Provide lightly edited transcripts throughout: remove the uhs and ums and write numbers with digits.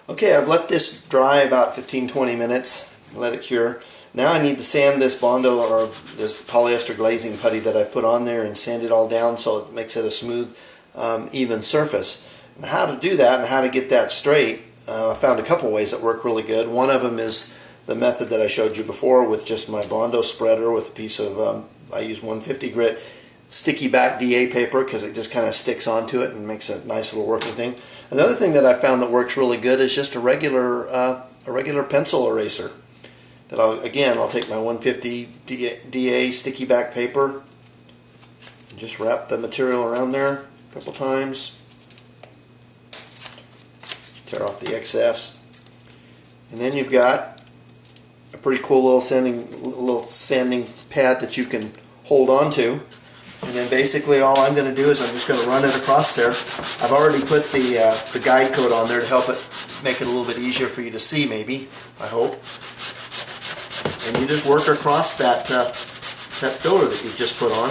Okay, I've let this dry about 15-20 minutes, let it cure. Now I need to sand this Bondo or this polyester glazing putty that I put on there and sand it all down so it makes it a smooth, even surface. And how to do that and how to get that straight, I found a couple ways that work really good. One of them is the method that I showed you before with just my Bondo spreader with a piece of, I use 150 grit sticky back DA paper because it just kind of sticks onto it and makes a nice little working thing. Another thing that I found that works really good is just a regular pencil eraser. That I'll take my 150 DA sticky back paper and just wrap the material around there a couple times, tear off the excess, and then you've got a pretty cool little sanding pad that you can hold on to. And then basically all I'm going to do is I'm just going to run it across there. I've already put the guide code on there to help it make it a little bit easier for you to see, maybe, I hope. And you just work across that filler that you've just put on.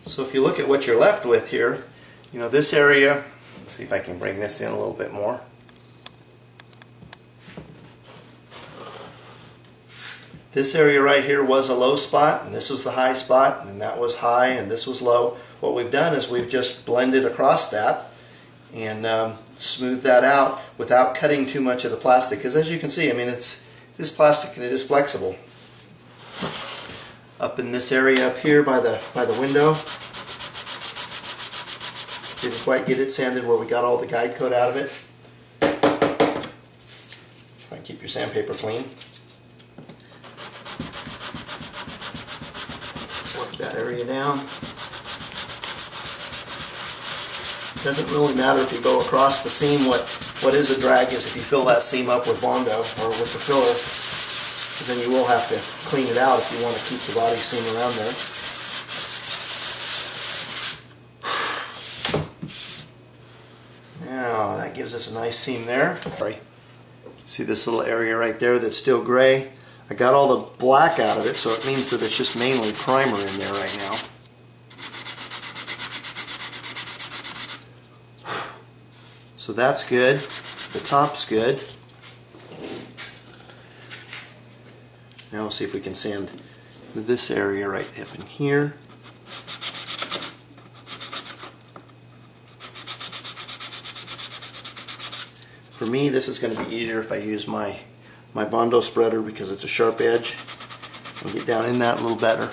So if you look at what you're left with here, you know, this area, let's see if I can bring this in a little bit more. This area right here was a low spot, and this was the high spot, and that was high, and this was low. What we've done is we've just blended across that and smoothed that out without cutting too much of the plastic. Because as you can see, I mean, it is plastic and it is flexible. Up in this area up here by the window, didn't quite get it sanded where we got all the guide coat out of it. Try and keep your sandpaper clean. Work that area down. Doesn't really matter if you go across the seam. What is a drag is if you fill that seam up with Bondo or with the filler, because then you will have to clean it out if you want to keep the body seam around there. Now that gives us a nice seam there. See this little area right there that's still gray? I got all the black out of it, so it means that it's just mainly primer in there right now. So that's good. The top's good. Now we'll see if we can sand this area right up in here. For me, this is going to be easier if I use my Bondo spreader because it's a sharp edge and get down in that a little better.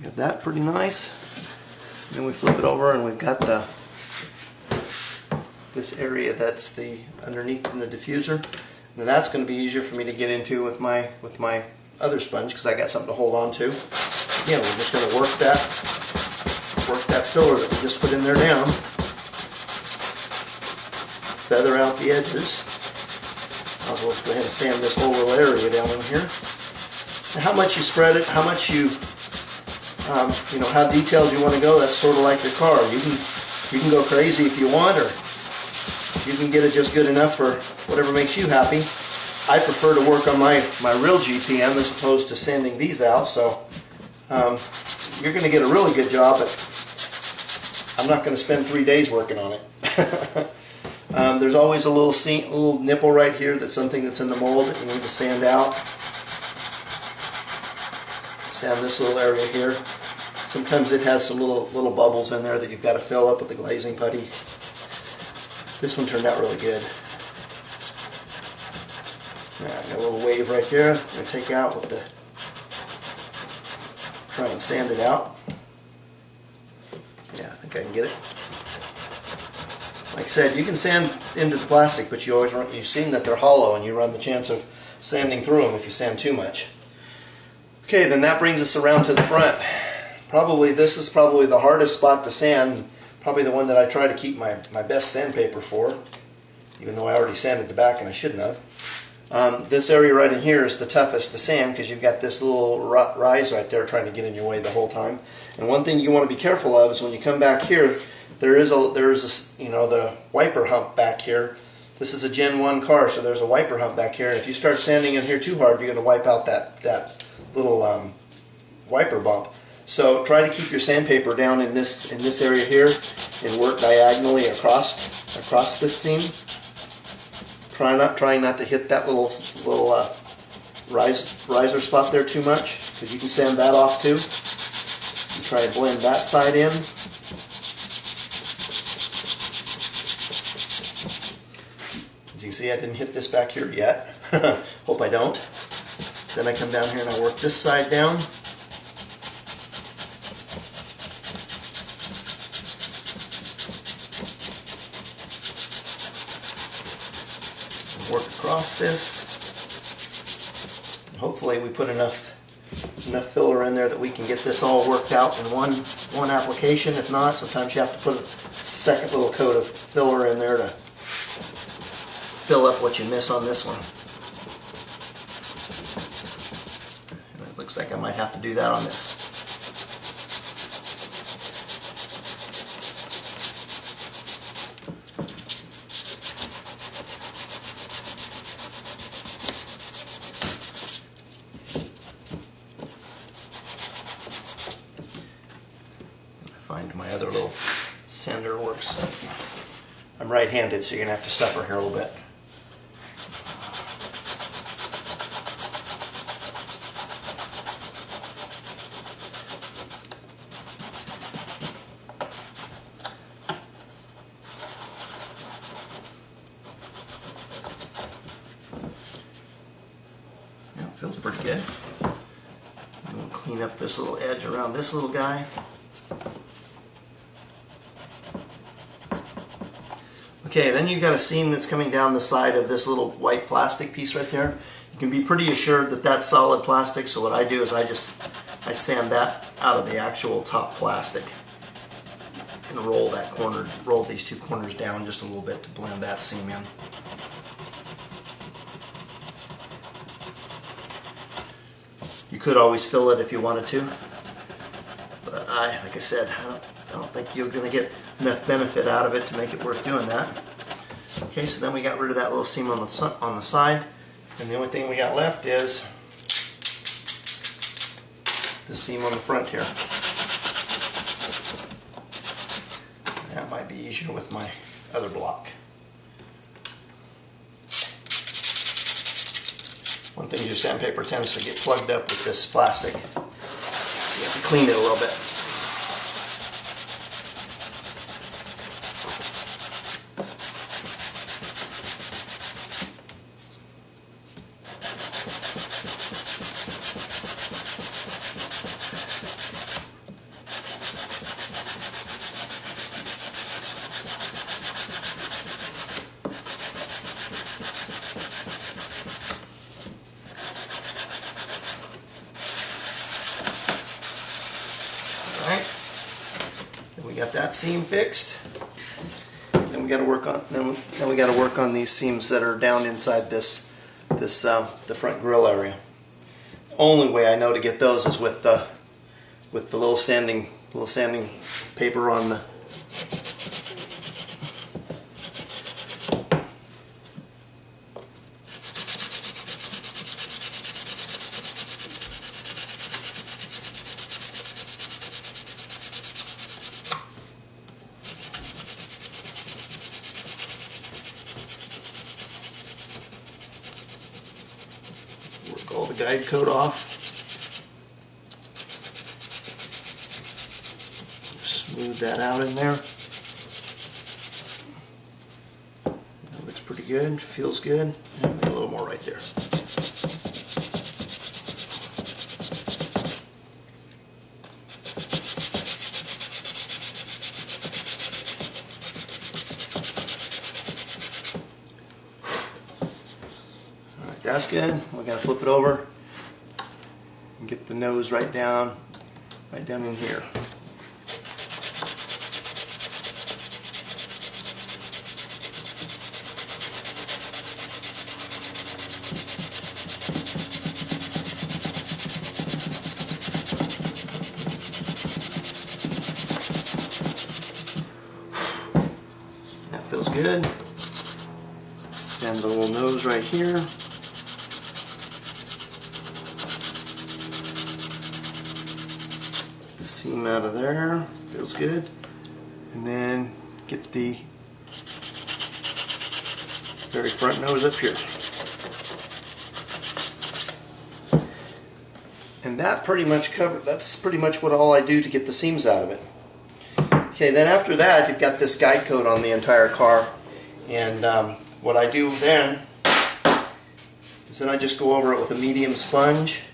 Got that pretty nice. Then we flip it over and we've got this area that's the underneath in the diffuser. Now that's going to be easier for me to get into with my other sponge because I got something to hold on to. Again, we're just going to work that filler that we just put in there down. Feather out the edges. I'll go ahead and sand this whole little area down in here. And how much you spread it, how much you know, how detailed you want to go, that's sort of like your car. You can go crazy if you want, or you can get it just good enough for whatever makes you happy. I prefer to work on my real GTM as opposed to sanding these out, so you're going to get a really good job, but I'm not going to spend 3 days working on it. There's always a little nipple right here that's something that's in the mold that you need to sand out. Sand this little area here. Sometimes it has some little bubbles in there that you've got to fill up with the glazing putty. This one turned out really good. Got a little wave right here. I'm going to take out with the, try and sand it out. Yeah, I think I can get it. Like I said, you can sand into the plastic, but you've seen that they're hollow, and you run the chance of sanding through them if you sand too much. Okay, then that brings us around to the front. This is probably the hardest spot to sand, probably the one that I try to keep my best sandpaper for, even though I already sanded the back and I shouldn't have. This area right in here is the toughest to sand because you've got this little rise right there trying to get in your way the whole time. And one thing you want to be careful of is when you come back here, there is the wiper hump back here. This is a Gen 1 car, so there's a wiper hump back here, and if you start sanding in here too hard, you're going to wipe out that little wiper bump. So try to keep your sandpaper down in this area here and work diagonally across this seam. Trying not to hit that little riser spot there too much, because you can sand that off too. And try to blend that side in. As you can see, I didn't hit this back here yet. Hope I don't. Then I come down here and I work this side down. Work across this. Hopefully we put enough filler in there that we can get this all worked out in one application. If not, sometimes you have to put a second little coat of filler in there to fill up what you miss on this one. And it looks like I might have to do that on this. Find my other little sander works. I'm right-handed, so you're going to have to suffer here a little bit. Yeah, it feels pretty good. I'm going to clean up this little edge around this little guy. Okay, then you've got a seam that's coming down the side of this little white plastic piece right there. You can be pretty assured that that's solid plastic, so what I do is I sand that out of the actual top plastic and roll these two corners down just a little bit to blend that seam in. You could always fill it if you wanted to, but like I said, I don't think you're going to get enough benefit out of it to make it worth doing that. Okay, so then we got rid of that little seam on the side, and the only thing we got left is the seam on the front here. That might be easier with my other block. One thing, your sandpaper tends to get plugged up with this plastic, so you have to clean it a little bit. Then we got that seam fixed. Then we got to work on these seams that are down inside the front grill area. The only way I know to get those is with the little sanding paper on the all the guide coat off. Smooth that out in there. That looks pretty good, feels good. And a little more right there. That's good. We're going to flip it over and get the nose right down in here. That feels good. Sand the little nose right here. The seam out of there. Feels good. And then get the very front nose up here. And that pretty much that's pretty much what all I do to get the seams out of it. Okay, then after that you've got this guide coat on the entire car, and what I do then is then I just go over it with a medium sponge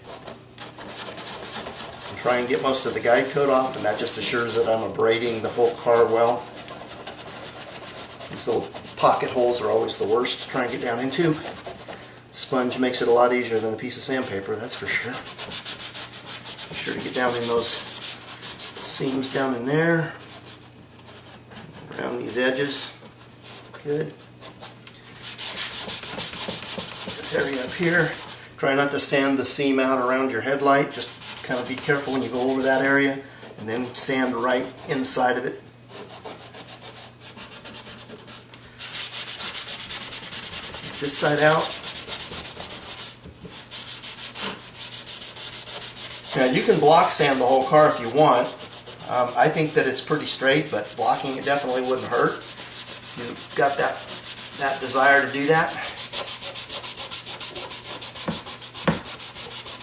and try and get most of the guide coat off, and that just assures that I'm abrading the whole car well. These little pocket holes are always the worst to try and get down into. Sponge makes it a lot easier than a piece of sandpaper, that's for sure. Be sure to get down in those seams down in there, around these edges. Good. This area up here, try not to sand the seam out around your headlight, just kind of be careful when you go over that area, and then sand right inside of it. Get this side out. Now you can block sand the whole car if you want. I think that it's pretty straight, but blocking it definitely wouldn't hurt. You've got that desire to do that.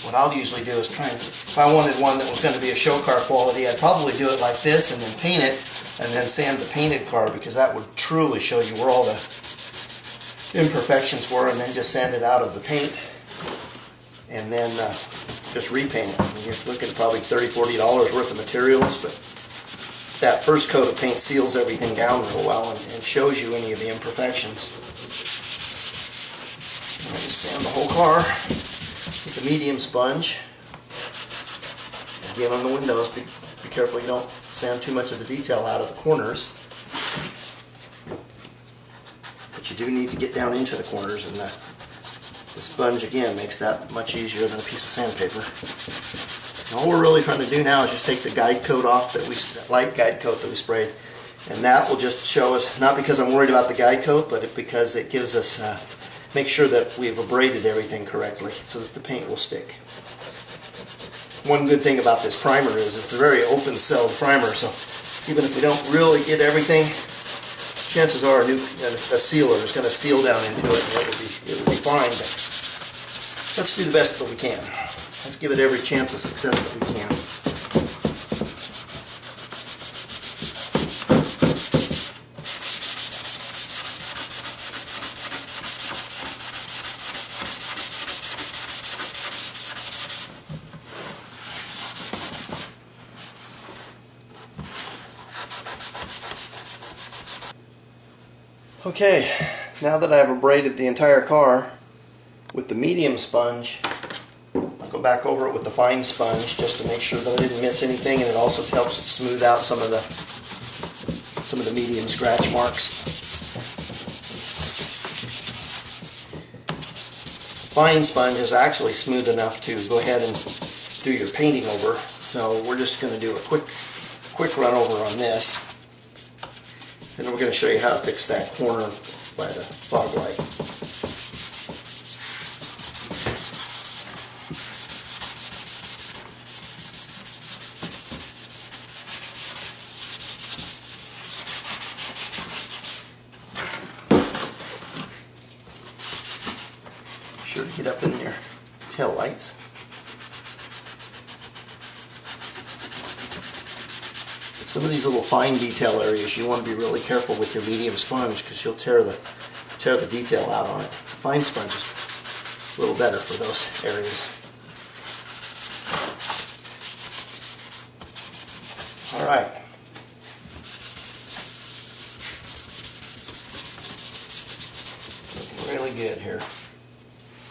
What I'll usually do is try and, if I wanted one that was going to be a show car quality, I'd probably do it like this and then paint it and then sand the painted car, because that would truly show you where all the imperfections were, and then just sand it out of the paint and then just repaint it. I mean, you're looking at probably $30–40 worth of materials, but that first coat of paint seals everything down real well and shows you any of the imperfections. And I just sand the whole car with a medium sponge. Again, on the windows, be careful you don't sand too much of the detail out of the corners. But you do need to get down into the corners, and the sponge again makes that much easier than a piece of sandpaper. And all we're really trying to do now is just take the guide coat off, that light guide coat that we sprayed, and that will just show us, not because I'm worried about the guide coat, but because it gives us, make sure that we've abraded everything correctly so that the paint will stick. One good thing about this primer is it's a very open-celled primer, so even if we don't really get everything, chances are a sealer is going to seal down into it, and it will be fine. But let's do the best that we can. Let's give it every chance of success that we can. Okay, now that I've abraded the entire car with the medium sponge, I'll go back over it with the fine sponge just to make sure that I didn't miss anything, and it also helps smooth out some of the medium scratch marks. Fine sponge is actually smooth enough to go ahead and do your painting over, so we're just going to do a quick run over on this. And then we're going to show you how to fix that corner by the fog light. Be sure to get up in your tail lights. Some of these little fine detail areas you want to be really careful with your medium sponge, because you'll tear the detail out on it. Fine sponge is a little better for those areas. Alright. Looking really good here.